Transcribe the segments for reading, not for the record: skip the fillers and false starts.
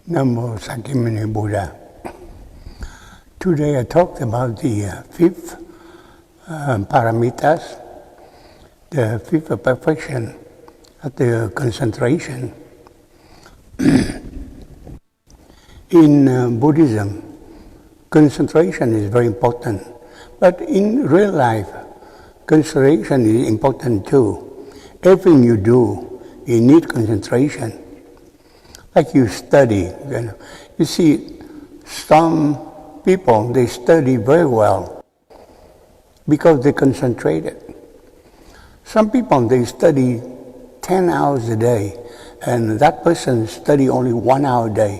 Namo Sakyamuni Buddha. Today I talked about the fifth paramitas, the fifth perfection of the concentration. In Buddhism, concentration is very important, but in real life, concentration is important too. Everything you do, you need concentration. Like you study, you see, some people, they study very well because they concentrated. Some people, they study 10 hours a day, and that person study only 1 hour a day.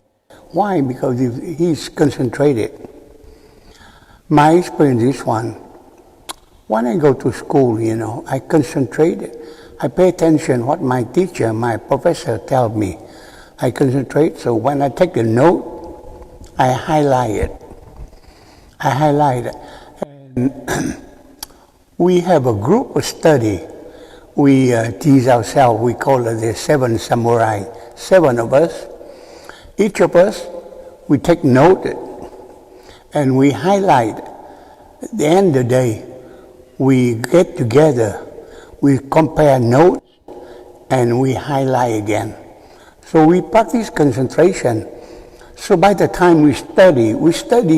Why? Because he's concentrated. My experience is one. When I go to school, I concentrate. I pay attention what my teacher, my professor tells me. I concentrate, so when I take a note, I highlight it. And we have a group of study. We tease ourselves, we call it the 7 samurai. 7 of us. Each of us, we take note and we highlight. At the end of the day, we get together, we compare notes, and we highlight again. So we practice concentration. So by the time we study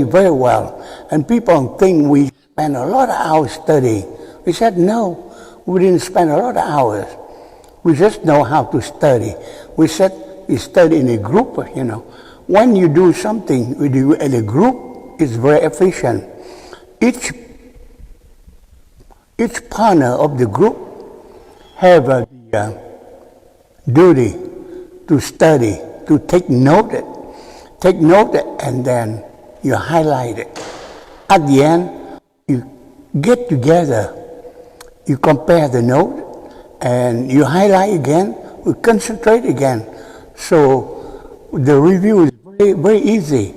very well. And people think we spend a lot of hours studying. We said, no, we didn't spend a lot of hours. We just know how to study. We said we study in a group, When you do something with you in a group, it's very efficient. Each partner of the group have the duty to study, to take note, and then you highlight it. At the end, you get together, you compare the note, and you highlight again, you concentrate again. So the review is very, very easy.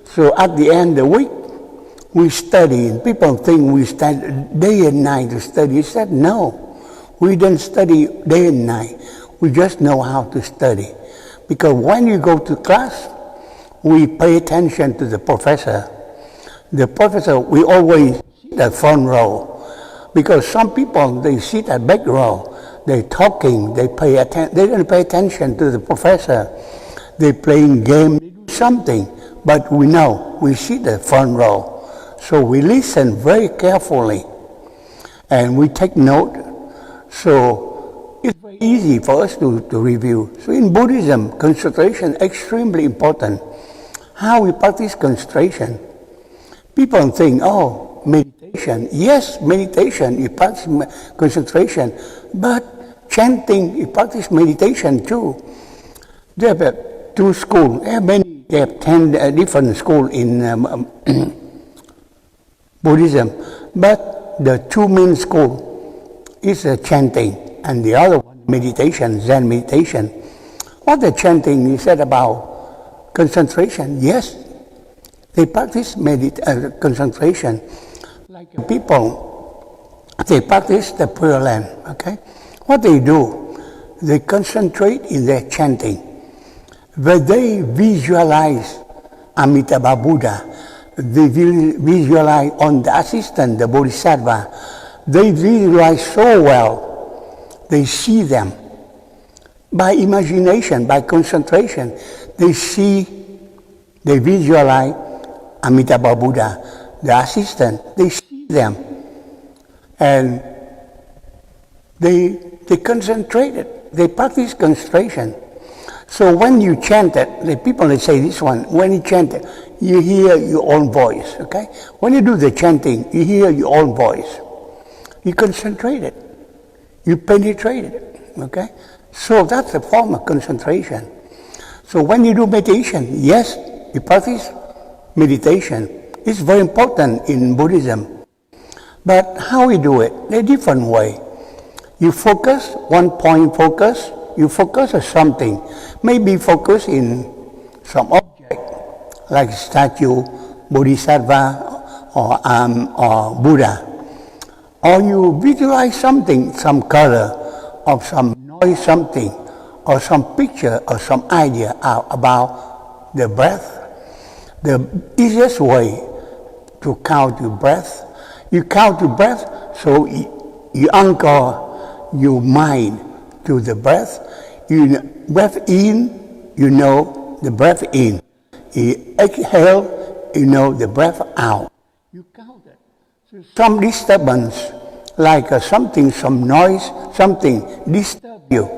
So at the end of the week, we study, and people think we study day and night to study. He said, no, we don't study day and night. We just know how to study. Because when you go to class, we pay attention to the professor. The professor, we always sit at front row. Because some people, they sit at back row. They're talking, they don't pay attention to the professor. They're playing game, they do something. But we know, we sit at front row. So we listen very carefully. And we take note. So it's very easy for us to review. So in Buddhism, concentration is extremely important. How we practice concentration? People think, oh, meditation. Yes, meditation, you practice concentration. But chanting, you practice meditation too. They have 2 schools. They have 10 different schools in Buddhism. But the 2 main schools is chanting, and the other one, meditation, Zen meditation. What the chanting is said about concentration? Yes, they practice concentration. Like people, they practice the Pure Land, okay? What they do, they concentrate in their chanting. When they visualize Amitabha Buddha, they visualize on the assistant, the Bodhisattva, they visualize so well, they see them. By imagination, by concentration, they visualize Amitabha Buddha, the assistant, they see them. And they concentrated, they practice concentration. So when you chant it, the people they say this one, when you chant it, you hear your own voice, okay? When you do the chanting, you hear your own voice. You concentrate it. You penetrate it, okay? So that's a form of concentration. So when you do meditation, yes, you practice meditation. It's very important in Buddhism. But how we do it? In a different way. You focus, one point focus, you focus on something. Maybe focus in some object, like statue, Bodhisattva, or Buddha. Or you visualize something, some color, or some noise, something, or some picture, or some idea about the breath. The easiest way to count your breath, you count your breath, so you anchor your mind to the breath. You breath in, you know the breath in. You exhale, you know the breath out. You count it. So some disturbance, like something, some noise, something disturb you.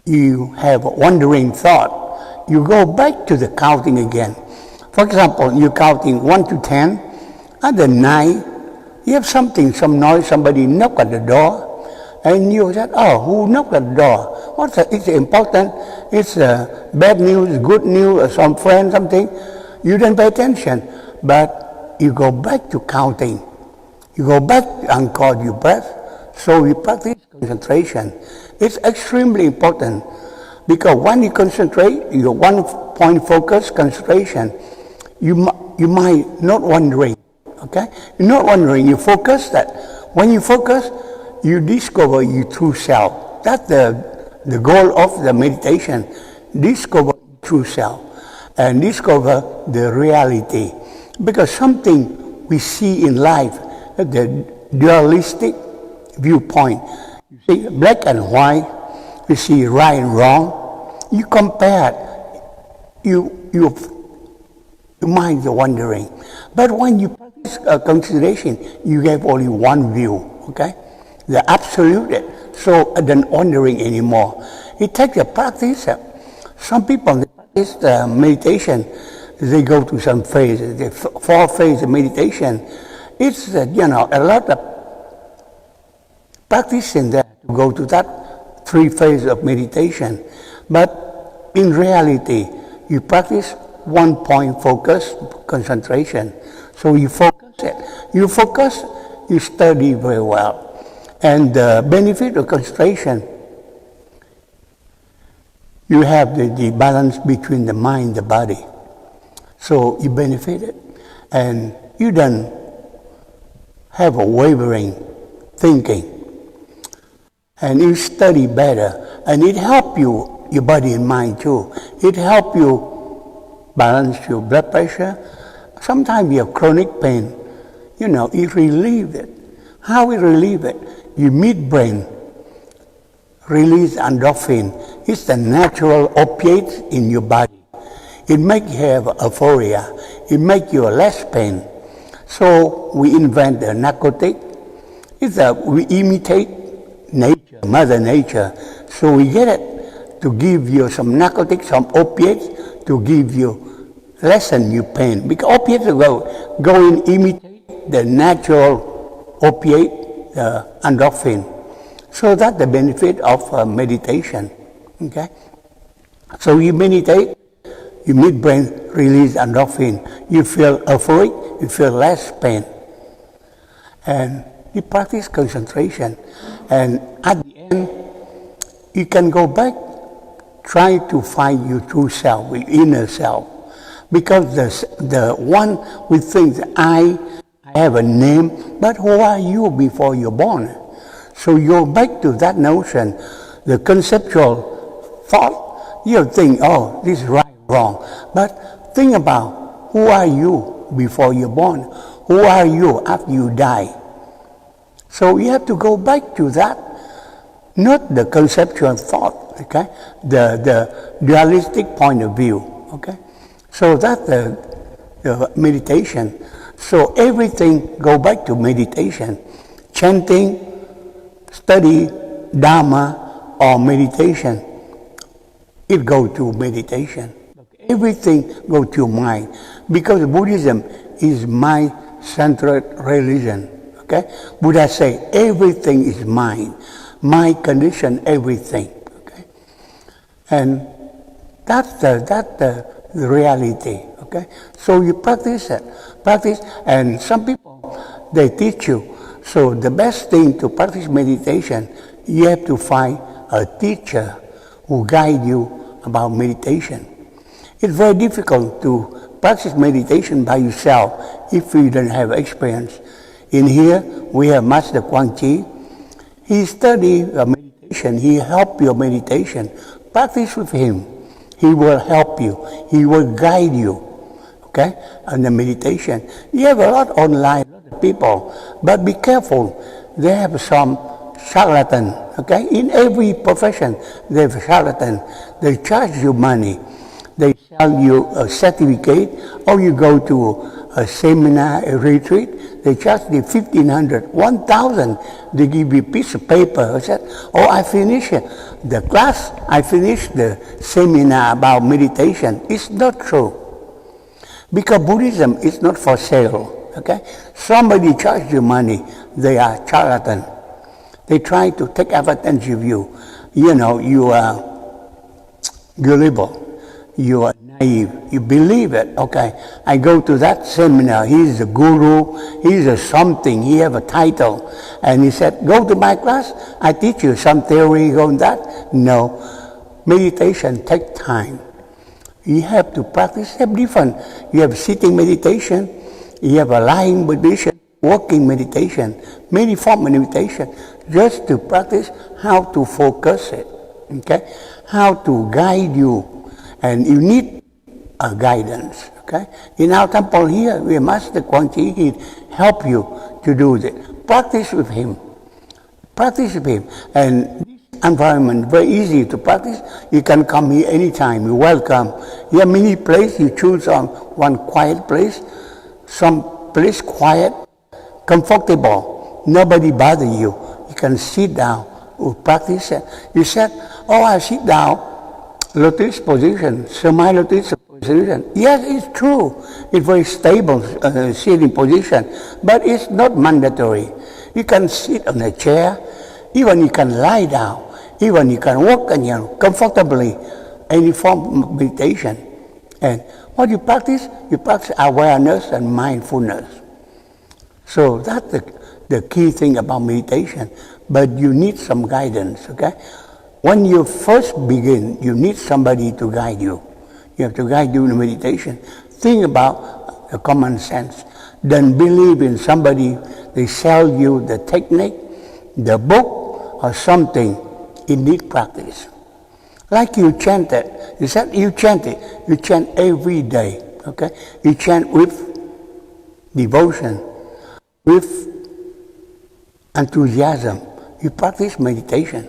You have a wandering thought. You go back to the counting again. For example, you're counting 1 to 10, at the 9, you have something, some noise, somebody knock at the door, and you said, oh, who knocked at the door? It's important, it's bad news, good news, or some friend, something. You didn't pay attention, but you go back to counting. You go back to anchor your breath, so you practice concentration. It's extremely important, because when you concentrate, your one point focus, concentration, you might not wandering, okay? You're not wandering, you focus that. When you focus, you discover your true self. That's the goal of the meditation. Discover true self and discover the reality. Because something we see in life, the dualistic viewpoint. You see black and white, you see right and wrong. You compare, your mind is wandering. But when you practice consideration, you have only one view, okay? The absolute, so don't wandering anymore. It takes a practice. Some people, they practice meditation, they go to some phase, the 4 phase of meditation. It's, a lot of practice in there to go to that 3 phases of meditation. But in reality, you practice one point focus, concentration. So you focus it. You focus, you study very well. And the benefit of concentration, you have the balance between the mind and the body. So you benefit it. And you don't have a wavering thinking. And you study better. And it helps you, your body and mind too. It helps you balance your blood pressure. Sometimes you have chronic pain. You relieve it. How we relieve it? Your midbrain release endorphin. It's the natural opiate in your body. It makes you have euphoria. It makes you less pain. So we invent the narcotic. We imitate nature, Mother Nature. So we get it to give you some narcotics, some opiates, to give you, lessen your pain. Because opiates go and imitate the natural opiate, endorphin. So that's the benefit of meditation. Okay? So you meditate, your midbrain release endorphin. You feel euphoric, you feel less pain. And you practice concentration. And at the end, you can go back, try to find your true self, your inner self. Because the one we think that I have a name, but who are you before you're born? So you go back to that notion, the conceptual thought. You think, oh, this is right, wrong. But think about, who are you before you're born? Who are you after you die? So you have to go back to that, not the conceptual thought, okay? The dualistic point of view, okay? So that's the meditation. So everything go back to meditation. Chanting, study, Dharma, or meditation, it go to meditation. Everything go to mind. Because Buddhism is mind-centered religion. Okay? Buddha say everything is mind. Mind condition everything. Okay? And that's the reality. Okay? So you practice it. Practice, and some people, they teach you. So the best thing to practice meditation, you have to find a teacher who guide you about meditation. It's very difficult to practice meditation by yourself if you don't have experience. In here, we have Master Quang. He study meditation. He help your meditation. Practice with him. He will help you. He will guide you. Okay? And the meditation. You have a lot online, a lot of people, but be careful. They have some charlatan. Okay? In every profession, they have a charlatan. They charge you money. They sell you a certificate, or you go to a seminar, a retreat. They charge you $1,500, $1,000. They give you a piece of paper. I said, oh, I finished the class. I finished the seminar about meditation. It's not true. Because Buddhism is not for sale. Okay? Somebody charges you money. They are charlatan. They try to take advantage of you. You know, you are gullible. You are naive. You believe it. Okay, I go to that seminar. He's a guru. He's a something. He have a title. And he said, go to my class. I teach you some theory on that. No. Meditation takes time. You have to practice. Have different. You have sitting meditation. You have a lying meditation, walking meditation, many form of meditation. Just to practice how to focus it. Okay, how to guide you. And you need a guidance, okay? In our temple here, we have Master Quang, he help you to do this. Practice with him. Practice with him. And this environment, very easy to practice. You can come here anytime. You're welcome. You have many places. You choose on one quiet place. Some place quiet, comfortable. Nobody bother you. You can sit down or practice it. You said, oh, I sit down. Lotus position, semi-lotus position. Yes, it's true. It's very stable sitting position, but it's not mandatory. You can sit on a chair, even you can lie down, even you can walk comfortably, any form of meditation. And what you practice awareness and mindfulness. So that's the key thing about meditation. But you need some guidance, okay? When you first begin, you need somebody to guide you. You have to guide you in meditation. Think about the common sense. Don't believe in somebody, they sell you the technique, the book, or something. You need practice. Like you chanted. You said you chant it. You chant every day. Okay? You chant with devotion, with enthusiasm. You practice meditation.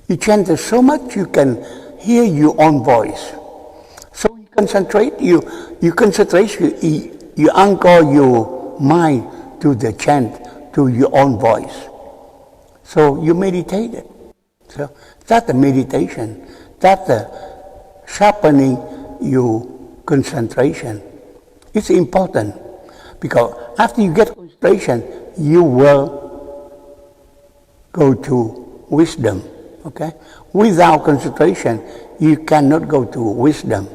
You chant so much you can hear your own voice. So you concentrate, you anchor your mind to the chant, to your own voice. So you meditate it. So that's the meditation. That's the sharpening your concentration. It's important because after you get concentration, you will go to wisdom. Okay? Without concentration, you cannot go to wisdom.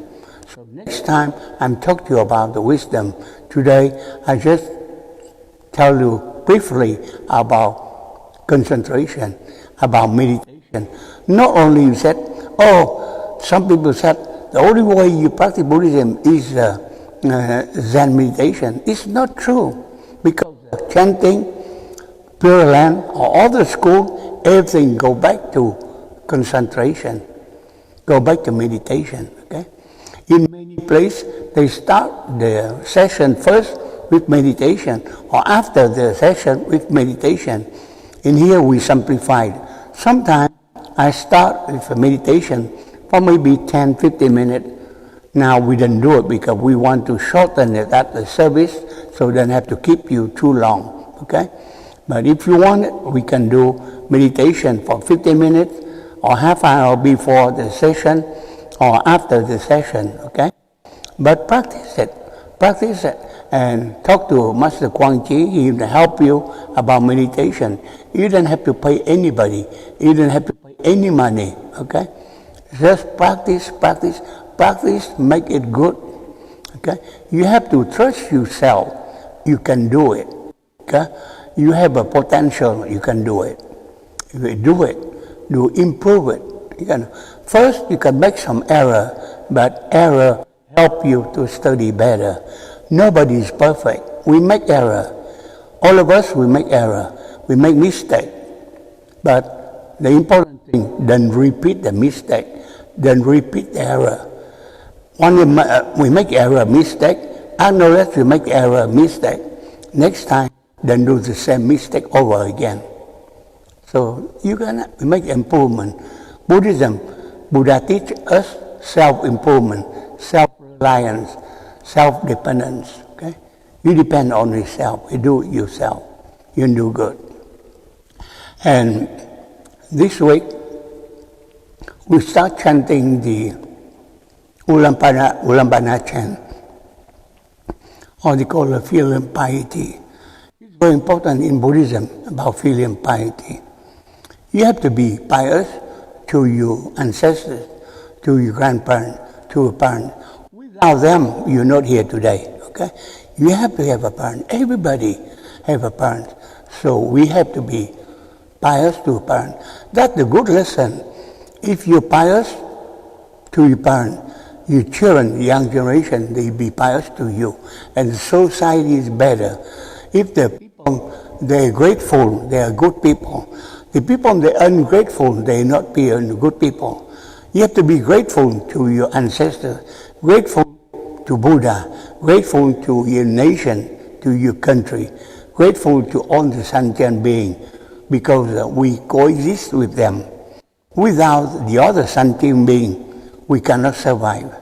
So next time I'm talking to you about the wisdom. Today I just tell you briefly about concentration, about meditation. Not only you said, oh, some people said the only way you practice Buddhism is Zen meditation. It's not true because chanting, Pure Land, or other school, everything go back to concentration, go back to meditation. Okay? In many places, they start the session first with meditation, or after the session with meditation. In here, we simplified. Sometimes I start with a meditation for maybe 10, 15 minutes. Now we don't do it because we want to shorten it at the service, so we don't have to keep you too long. Okay? But if you want it, we can do meditation for 15 minutes or half an hour before the session or after the session, okay? But practice it, and talk to Master Quang Chi. He will help you about meditation. You don't have to pay anybody. You don't have to pay any money, okay? Just practice, make it good, okay? You have to trust yourself. You can do it, okay? You have a potential, you can do it. You do it, you improve it. First, you can make some error, but error help you to study better. Nobody is perfect. We make error. All of us, we make error. We make mistake. But the important thing, don't repeat the mistake. then repeat the error. When we make error, mistake, acknowledge we make error, mistake. Next time, then do the same mistake over again. So you can make improvement. Buddhism, Buddha teach us self-improvement, self-reliance, self-dependence. Okay, you depend on yourself. You do it yourself. You do good. And this week, we start chanting the Ullambana chant, or they call it filial piety. It's very important in Buddhism about filial piety. You have to be pious to your ancestors, to your grandparents, to your parents. Without them, you're not here today. Okay? You have to have a parent. Everybody have a parent. So we have to be pious to a parent. That's the good lesson. If you're pious to your parent, your children, the young generation, they be pious to you. And the society is better. If the people, they're grateful, they are good people. The people, they're ungrateful, they not be good people. You have to be grateful to your ancestors, grateful to Buddha, grateful to your nation, to your country, grateful to all the sentient beings, because we coexist with them. Without the other sentient being, we cannot survive.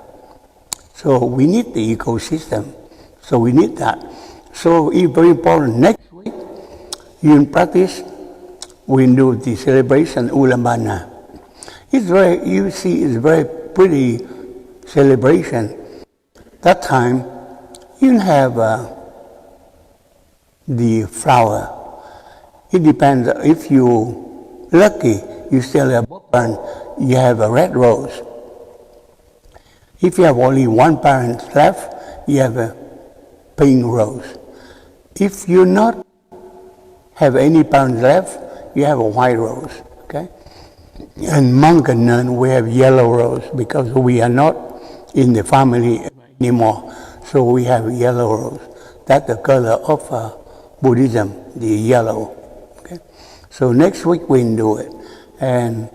So we need the ecosystem. So we need that. So it's very important. Next week, in practice, we do the celebration Ullambana. It's very, you see, it's very pretty celebration. That time, you have the flower. It depends. If you lucky, you still have one, you have a red rose. If you have only one parent left, you have a pink rose. If you not have any parents left, you have a white rose. Okay? And monk and nun, we have yellow rose because we are not in the family anymore. So we have yellow rose. That's the color of Buddhism, the yellow. Okay? So next week we do it. And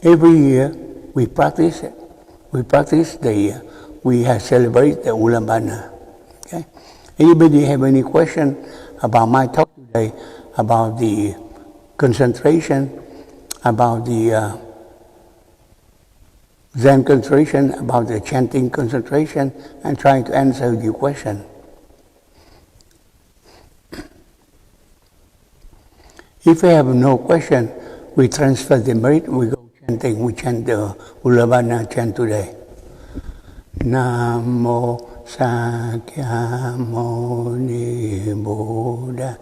every year we practice it. We practice we have celebrate the Ullambana. Okay? Anybody have any question about my talk today, about the concentration, about the Zen concentration, about the chanting concentration, and trying to answer your question? If you have no question, we transfer the merit, we go chanting, we chant the Ullambana chant today. Namo Sakyamuni Buddha.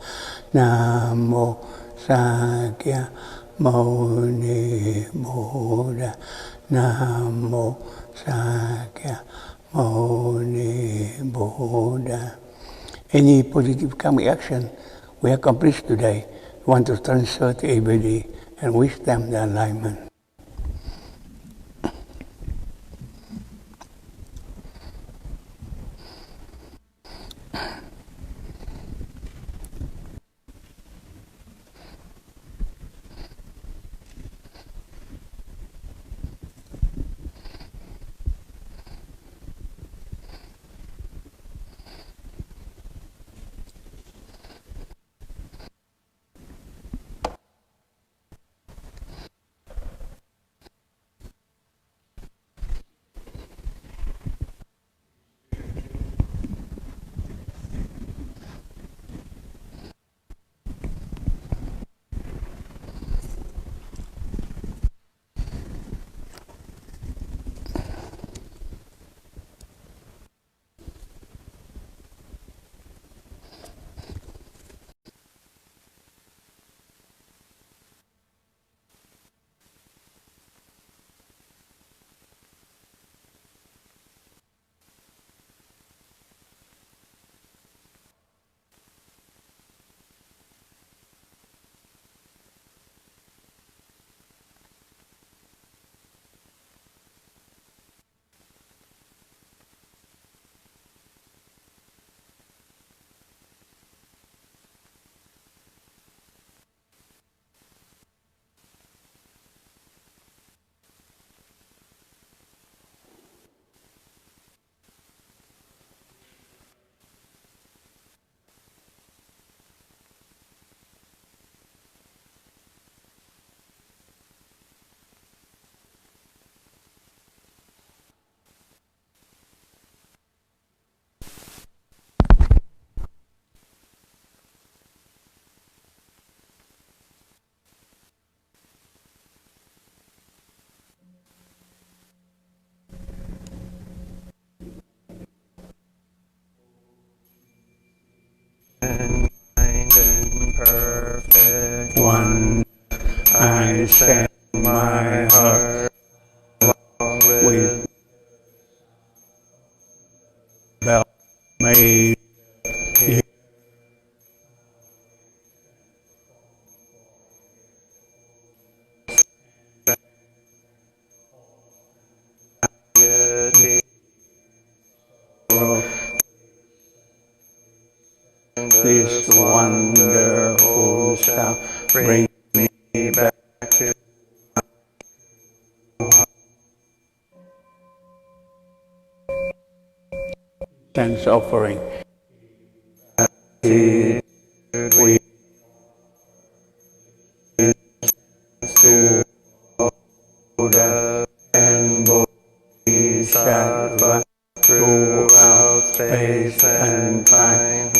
Namo Sakyamuni Buddha. Namo Sakyamuni Buddha. Any positive karmic action we accomplished today, we want to transfer to everybody and wish them the alignment. one I send my heart along with bell may hear this wonderful sound bring me back to thanks offering. We to Buddha and Bodhisattva throughout space and time.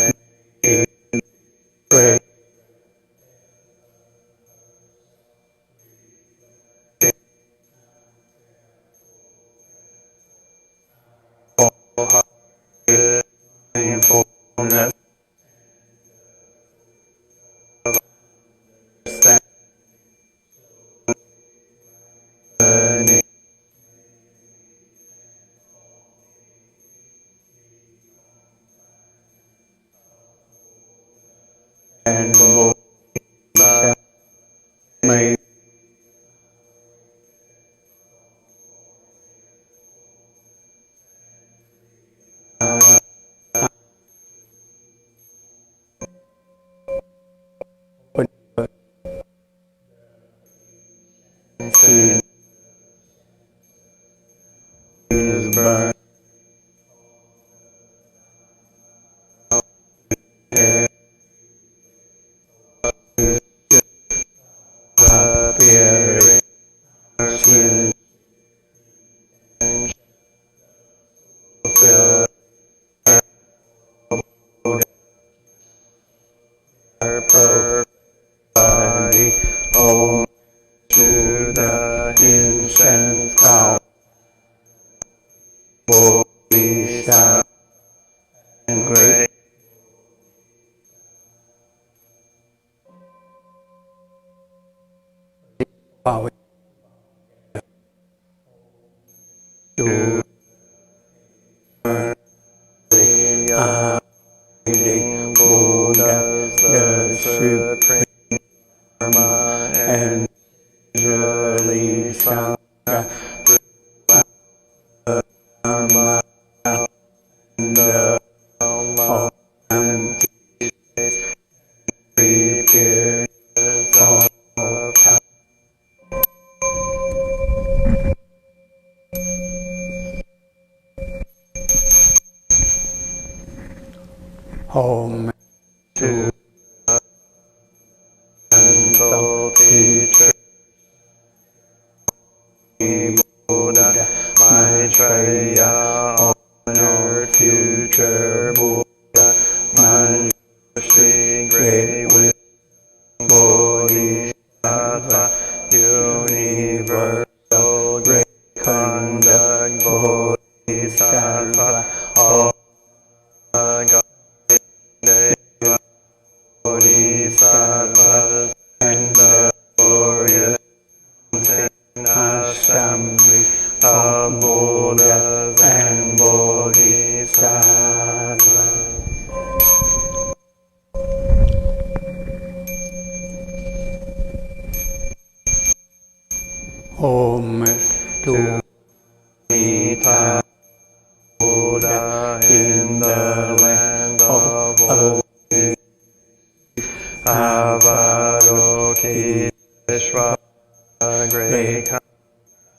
Pray. Fullness and Bodhisattva may is burned appearing sin her body home to the incense cow Bodhisattva and great power to the Buddha, the Supreme Dharma, and Jali Sangha, Dharma, and the Dhamma, and three periods of time. Home to the teacher, Buddha, Maitreya, honor future Buddha, Manjushri, great wisdom, Bodhisattva, universal great conduct, Bodhisattva, all God. Bodhisattvas and the glorious assembly of Buddhas and Bodhisattvas. Om to Mita Buddha in the land of Bodhi. Avaroki Vishwa, great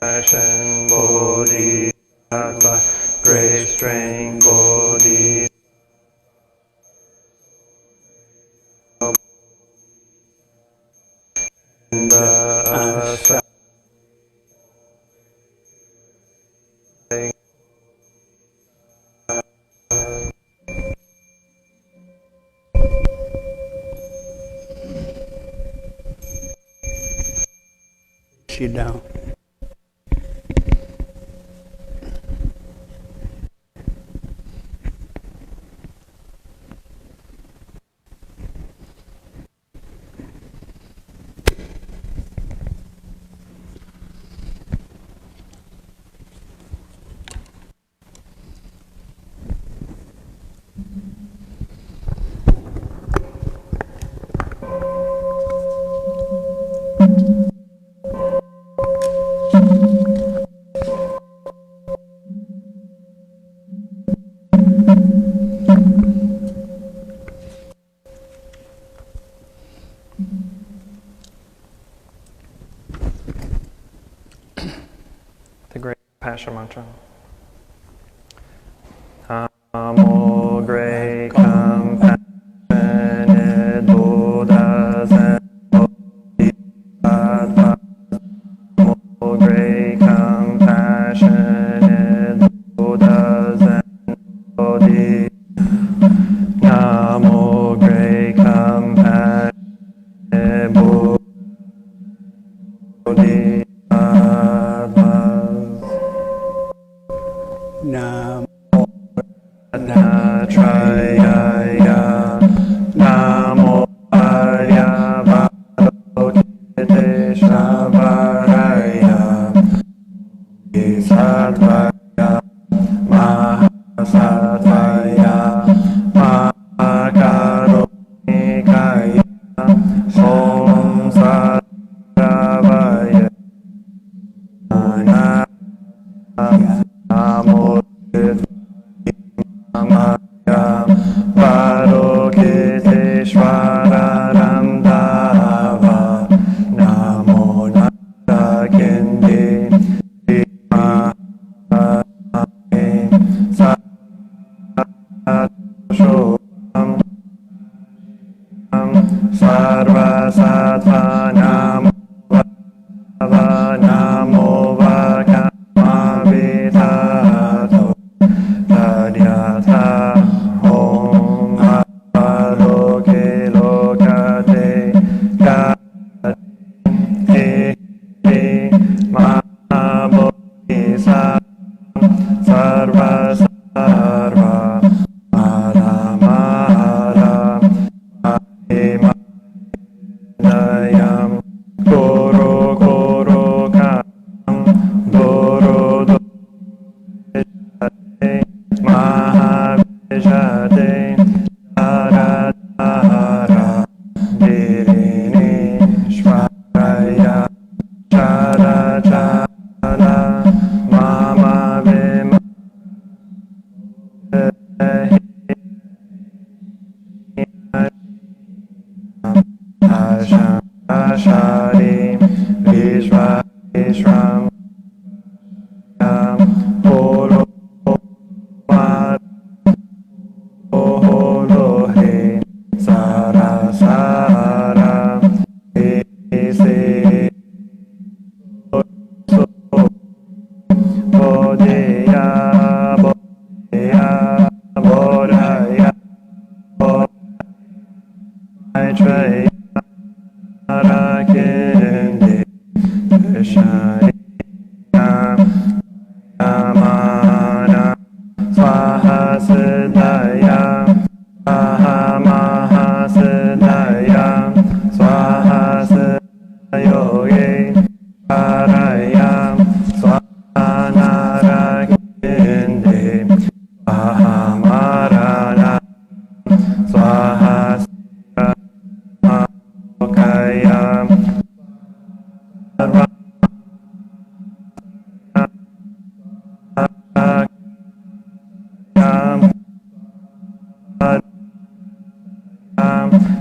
compassion, Bodhisattva, great strength, Bodhi. And the sit down. Asher mantra. Namo great compassionate Buddhas and Bodhisattvas. Namo great compassionate Buddhas and Bodhisattvas. Namo great compassionate Bodhisattvas. Namo Natrayaya Namo Aryavarokiteshavaraya Satvaya Mahasatvaya Mahakarunikaya Om Saravaya Namo Maya Varokiteshvararam Dava Namo Narakindi Vimahame Satashokam Sarvasatvanam Namo Vakamavitato Tadyata Om Aloke Lokate Kati Mahabodhisa Sarva Sarva Mara Mara Mahima Dayam Koro Koro Kam Doro Mahavijate Taratara Dirini Shvaraya Chara Chala Mama Vima Asham Ashari Vishva Vishram Polo Oholohe Sara Sara Ese Bodhaya Bodhaya Bodhaya Bodhaya Arakende Shari Amana Swaha Siddhaya Swaha Mahasiddhaya Swaha Siddhayoge Paraya Swaha Narakinde Swaha Marana Swaha Siddhaya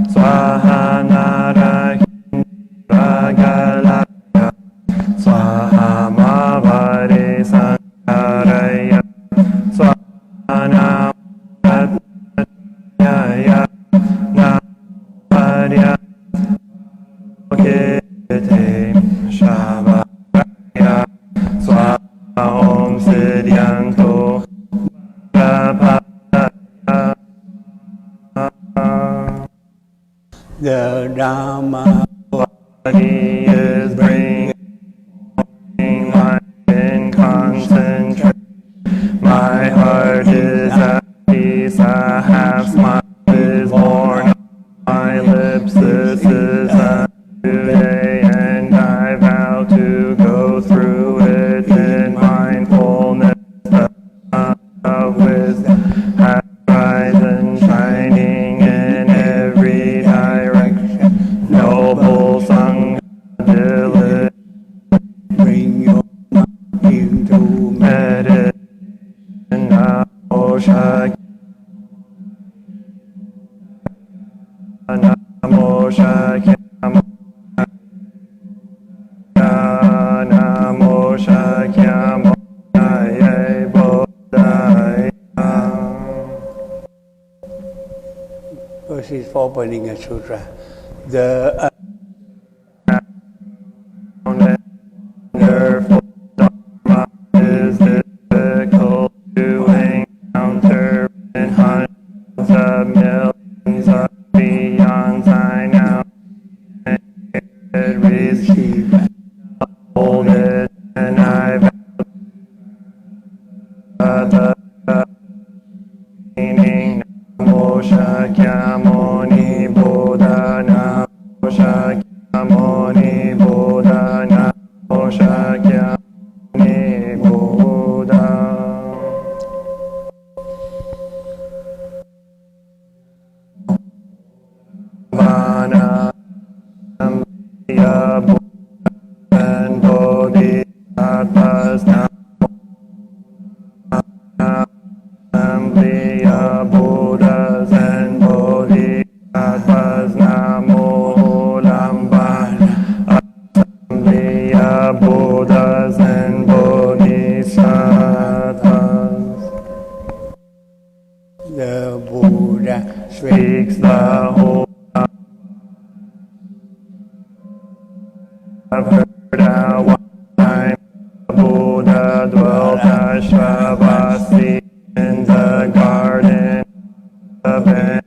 Swaha Narakindragalaya Swaha Mavari Sankaraya Swaha Namatnyaya Namarya Okete Shavaraya Swaha Om Siddhyanto the Dhamma He is bringing life in concentration. My heart is at peace. A half smile is born on my lips. This is a new day, and I vow to go through it in mindfulness. The sun of wisdom has risen, shining in every direction. Noble Sangha, bring your mind into meditation. Namo Shakya, Namo Shakya, Namo Shakya, Because he's opening a sutra. The wonderful Dharma is difficult to encounter in hundreds of millions of beyonds. I now receive hold it, and I vow the meaning Namo Shakyamuni Buddha Namo Shakyamuni Buddha Namo Shakyamuni Buddha. Ullambana Samriya Buddha and Bodhisattvas Assembly of Buddhas and Bodhisattvas Namo Ullambana. Assembly of Buddhas and Bodhisattvas. The Buddha Speaks the whole. I've heard how one time the Buddha dwelt Ashvavasi in the garden of an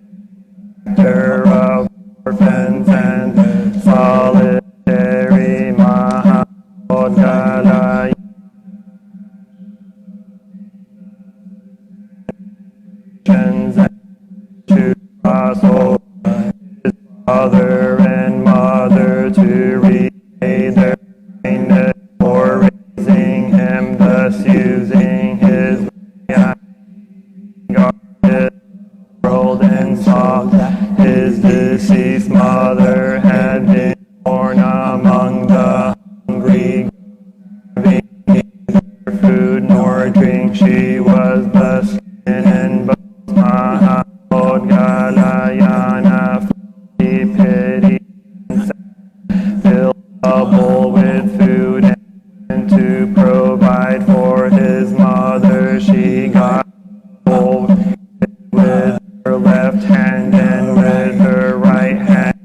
nectar of orphans and solitary Mahamodgala and to cross over his father and mother to repay their kindness for raising him, thus using his guarded world, and saw that his deceased mother had been born among the hungry, having neither food nor drink. She was the skin and bones Mahamodgalayana, fully pity and filled a bowl with food, and to provide for his mother she got hold with her left hand, and with her right hand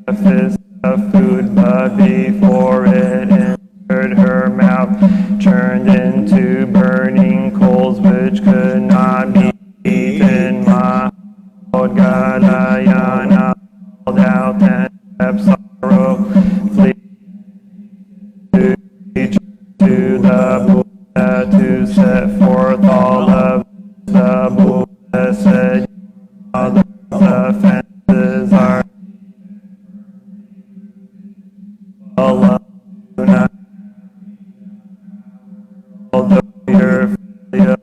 a fist of food, but before it entered her mouth turned into burning coals which could not be eaten. Mahamodgalayana called out and wept sorrowfully to reach to the Buddha to set forth all of the Buddha said, all those offenses are alone, although you're free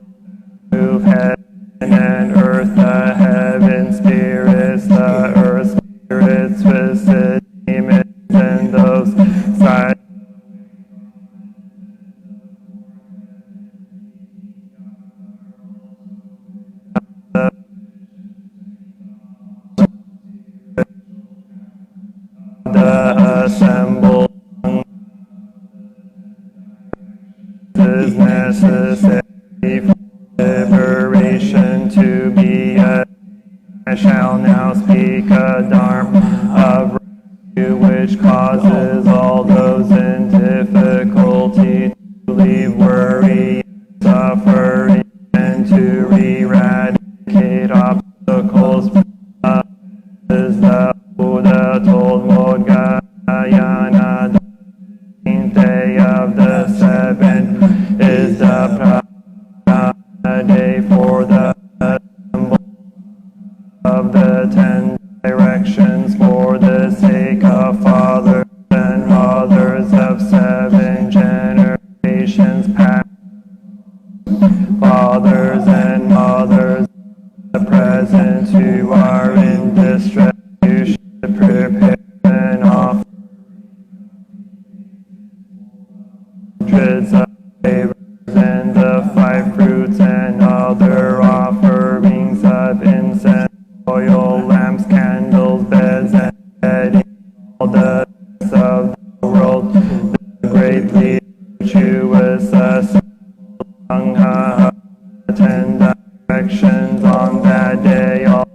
of heaven and earth, the heaven spirits, the earth spirits, twisted demons, and those side the assembled is necessary for liberation to be a. I shall now speak a dharma of rescue which causes all those in difficulty to leave worry and suffering, and to eradicate obstacles. Is the Buddha told Modgayana, the 15th day of the 7th is the Prajna day for the assembly of the 10 directions for the sake of fathers and mothers of 7 generations past. Fathers and mothers the present who are in distress, you should prepare an offering hundreds of favors and the 5 fruits and other offerings of incense, oil, lamps, candles, beds, and bedding, all the rest of the world. The great leader Virtuous Sangha 10 directions on that day. All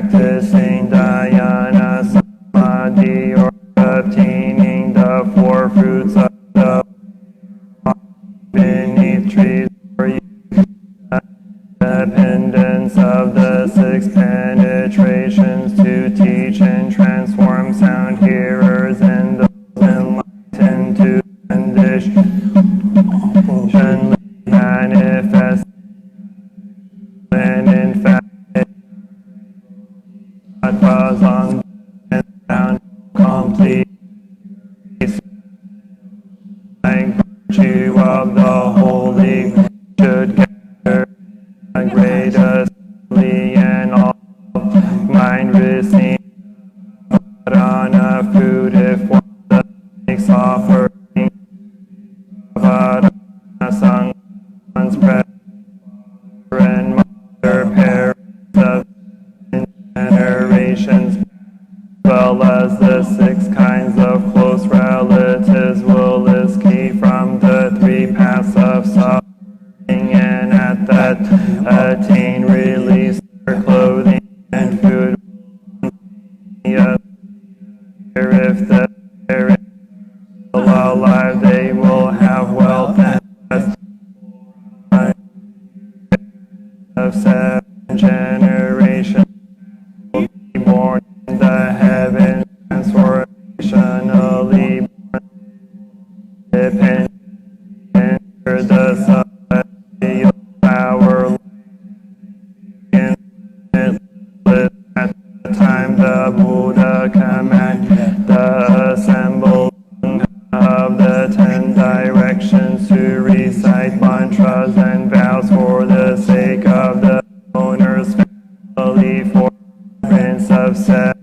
practicing dhyana samadhi or obtaining the four fruits of the beneath trees, or dependence of the six penetrations to teach and transform sound hearers and those enlightened to condition manifest, and in fact was on and found complete like virtue of the holy should gather a great assembly and all mind receive varana food if one makes offering varana sang's prayer and mother parents of generations, as well as the six kinds of close relatives will escape from the three paths of suffering, and at that attain release their clothing and food. If the parents are still alive, they will have wealth and rest of 7 generations will be born in the heavens, transformationally born, dependent enter the celestial power, infinite at the time the Buddha commanded the assembly of the 10 directions to recite mantras and vows for the sake of the owner's family for Prince of Seven.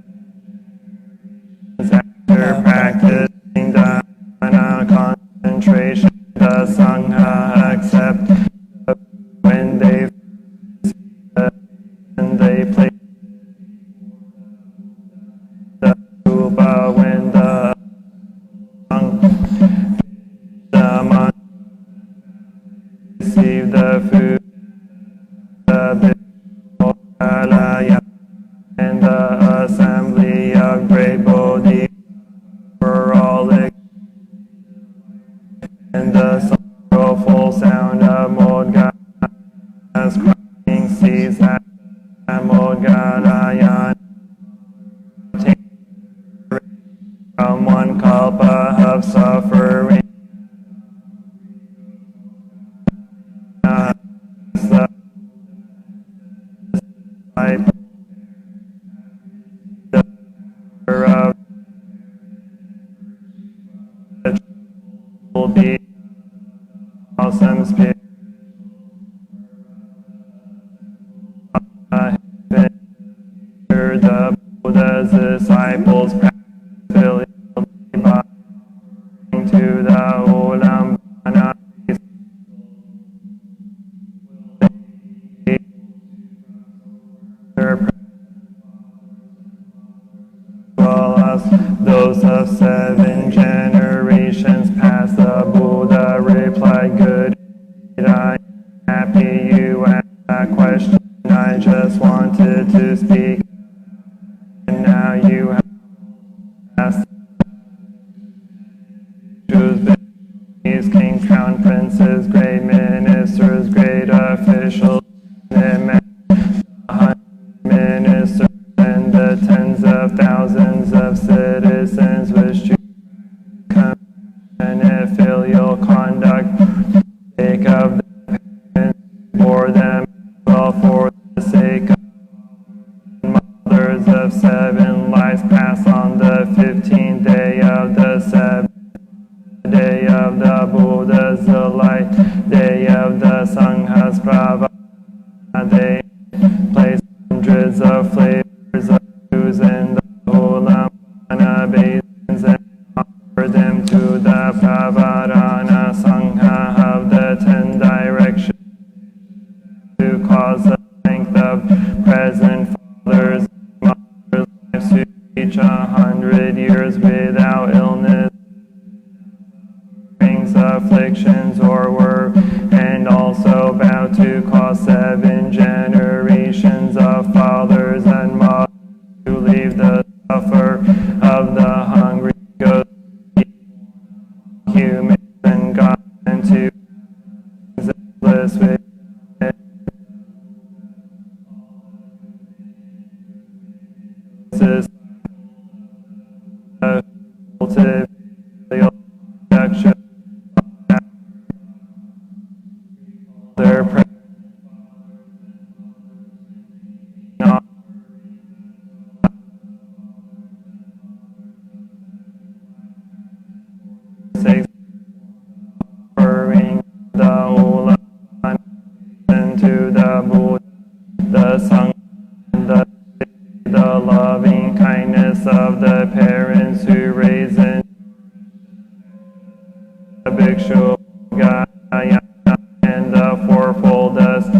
After practicing dhyana concentration, the Sangha accept when they place the rupa when the man receive the food, the Alaya, and the assembly of great Bodhi were all and the sorrowful sound of Modgana's crying ceased at Modganayan from one kalpa of suffering. Will be awesome spirit the Buddha's disciples practically to the Ullambana well as those of 7 generations past. The Buddha replied, "Good, I'm happy you asked that question. I just wanted to speak, and now you have asked." These kings, crown princes, great ministers, great officials, ministers, and the tens of thousands of citizens wish to come and filial conduct, sake of the parents, for them, well, for the sake of mothers of 7 lives, pass on the 15th day of the 7th day of the Buddha's delight, day of the Sangha's pravana. They place hundreds of flavors of foods in the Ullambana basins and offer them to the Pravarana Sangha of the 10 directions to cause the length of present fathers and mothers' lives to reach 100 years without illness, afflictions or work, and also vow to cause 7 generations of fathers and mothers suffer of the hungry ghost, humans and God, and to bliss with this cultive action their offering the Ullambana to the Buddha, the Sangha, the loving kindness of the parents who raise in the Bhikshu Gaya and the fourfold dust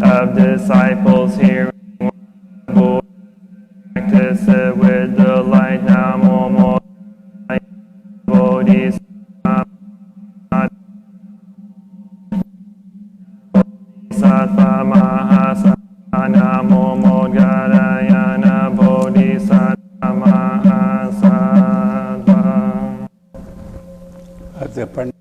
of disciples hearing Buddha practice it with delight. Namo Mo Bodhisattva Mahasana Namo Modgarayana Bodhisattva Mahasattva. The Pandit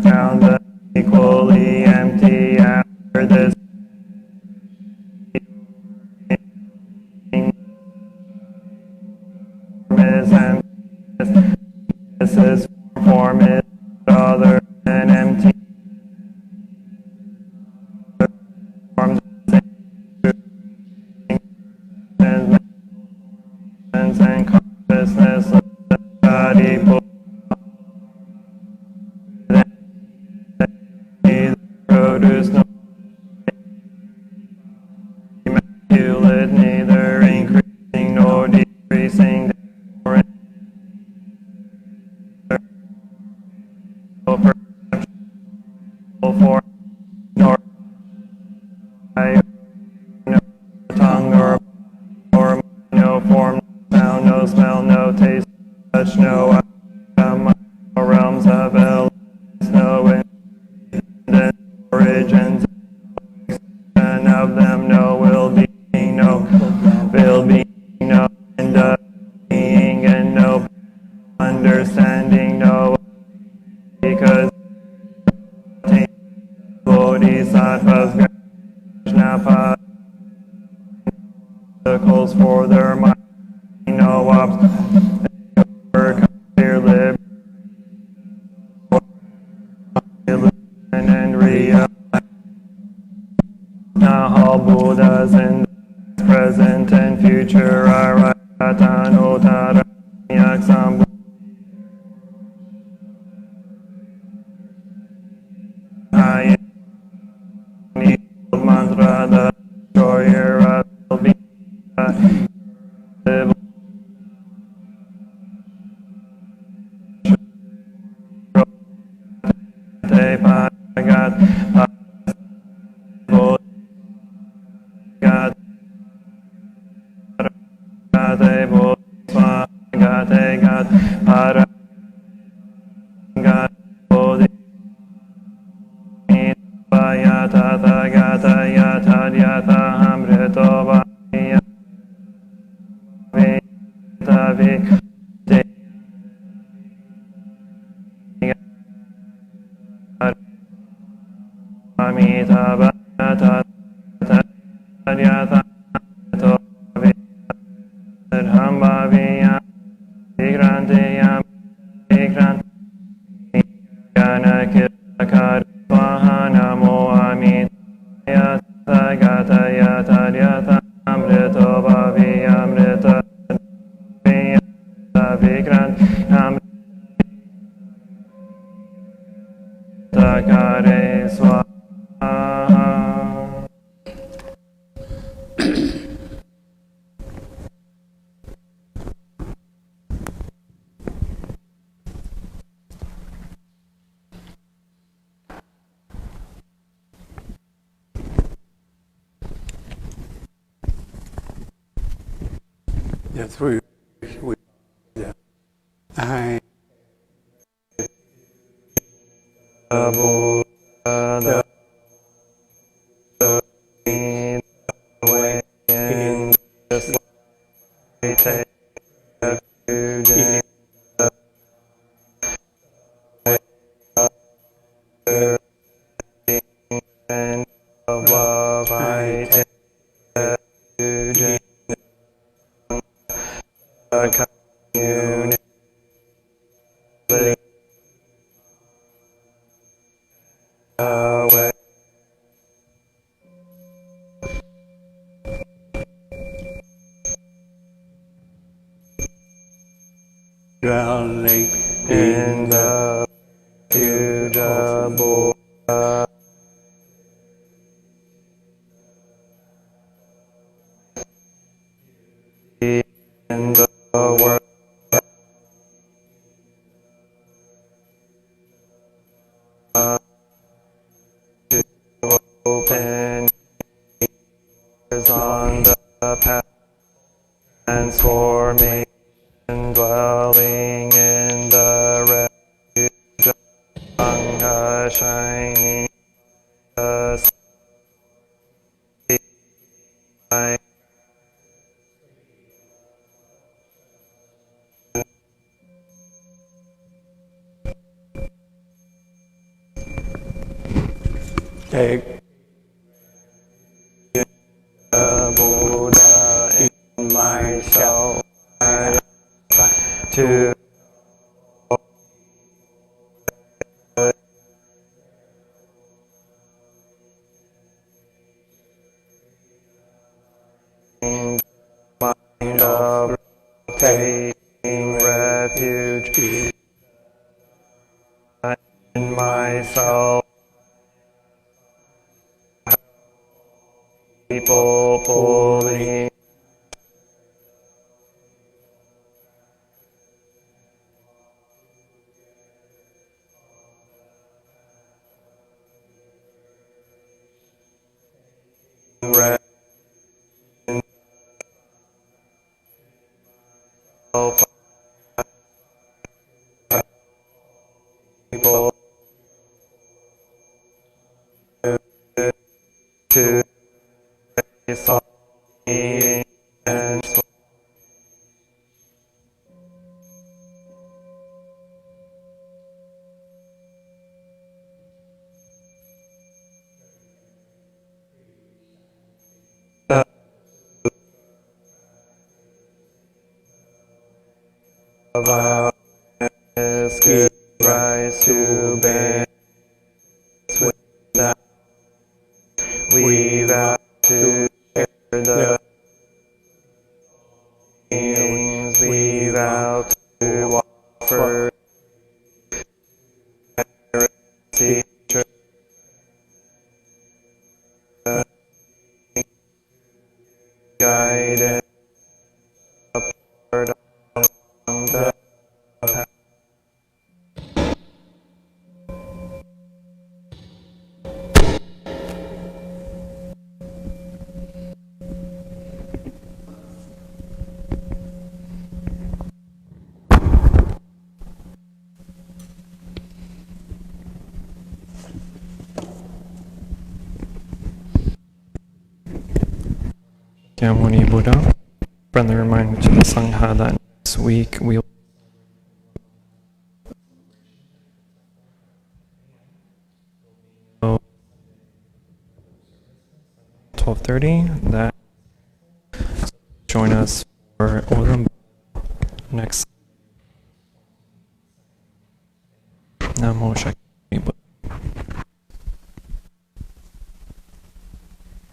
found equally empty after this. This is form is other than empty. Forms and consciousness of the body. Produce no immaculate, neither increasing nor decreasing, nor perceptual form, nor eye, no tongue, nor no form, no sound, no smell, no taste, touch, no realms of elements, no origins of them, no will be, no end of being, and no understanding, no because bodhisattvas obstacles for their mind, no obstacles overcome their liberty and real. Now all Buddhas in the present and future are Ratanutara Yaksam I mantra, the destroyer of being, the three I take refuge in the community away. Drowning In the refuge of Buddha. In the world to open ears on the path transformation, dwelling in the refuge of Sangha, shining the light. take The Buddha in myself, I to mind of taking refuge in myself. People fully rest in self. People to solve and about this good rise to bear with that we vow to share the feelings, we vow to offer teacher guidance apart on the path. Muni Buddha. Friendly reminder to the Sangha that next week we'll 12:30. That join us for Ullambana next. Namo Shakti.